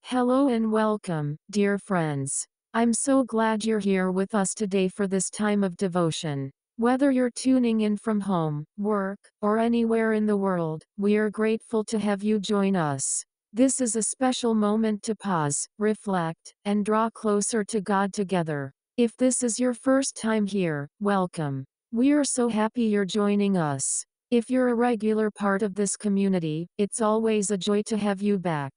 Hello and welcome, dear friends. I'm so glad you're here with us today for this time of devotion. Whether you're tuning in from home, work, or anywhere in the world, we are grateful to have you join us. This is a special moment to pause, reflect, and draw closer to God together. If this is your first time here, welcome. We are so happy you're joining us. If you're a regular part of this community, it's always a joy to have you back.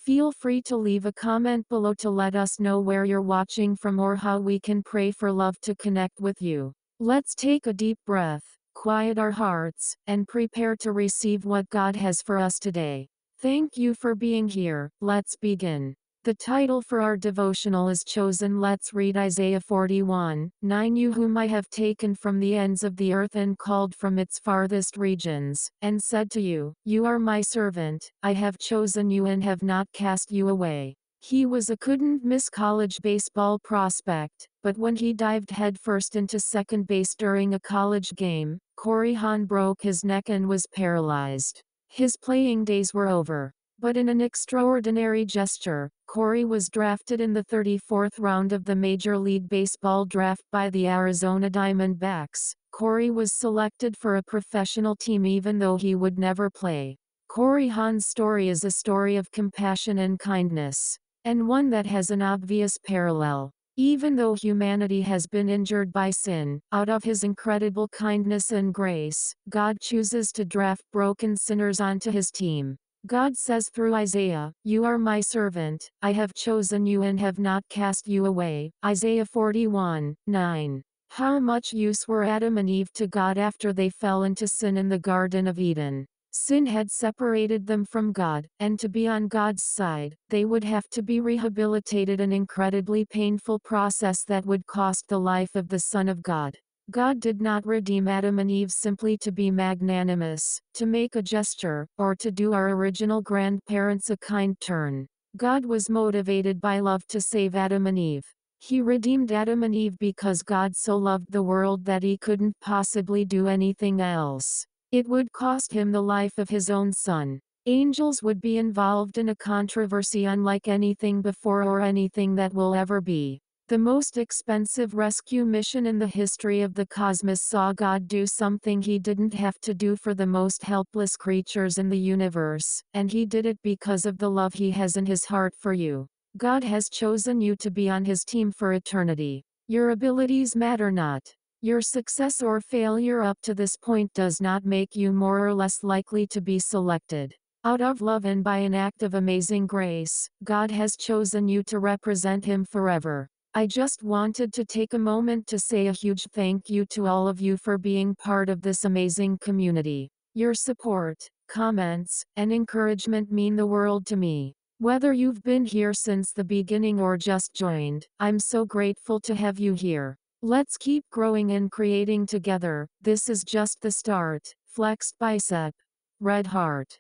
Feel free to leave a comment below to let us know where you're watching from or how we can pray for love to connect with you. Let's take a deep breath, quiet our hearts, and prepare to receive what God has for us today. Thank you for being here. Let's begin. The title for our devotional is chosen. Let's read Isaiah 41:9. You whom I have taken from the ends of the earth and called from its farthest regions, and said to you, You are my servant, I have chosen you and have not cast you away. He was a couldn't-miss college baseball prospect, but when he dived headfirst into second base during a college game, Corey Hahn broke his neck and was paralyzed. His playing days were over. But in an extraordinary gesture, Corey was drafted in the 34th round of the Major League Baseball draft by the Arizona Diamondbacks. Corey was selected for a professional team even though he would never play. Corey Hahn's story is a story of compassion and kindness, and one that has an obvious parallel. Even though humanity has been injured by sin, out of his incredible kindness and grace, God chooses to draft broken sinners onto his team. God says through Isaiah, You are my servant, I have chosen you and have not cast you away. Isaiah 41:9. How much use were Adam and Eve to God after they fell into sin in the Garden of Eden? Sin had separated them from God, and to be on God's side, they would have to be rehabilitated, an incredibly painful process that would cost the life of the Son of God. God did not redeem Adam and Eve simply to be magnanimous, to make a gesture, or to do our original grandparents a kind turn. God was motivated by love to save Adam and Eve. He redeemed Adam and Eve because God so loved the world that he couldn't possibly do anything else. It would cost him the life of his own son. Angels would be involved in a controversy unlike anything before or anything that will ever be. The most expensive rescue mission in the history of the cosmos saw God do something he didn't have to do for the most helpless creatures in the universe, and he did it because of the love he has in his heart for you. God has chosen you to be on his team for eternity. Your abilities matter not. Your success or failure up to this point does not make you more or less likely to be selected. Out of love and by an act of amazing grace, God has chosen you to represent him forever. I just wanted to take a moment to say a huge thank you to all of you for being part of this amazing community. Your support, comments, and encouragement mean the world to me. Whether you've been here since the beginning or just joined, I'm so grateful to have you here. Let's keep growing and creating together. This is just the start. Flexed bicep. Red heart.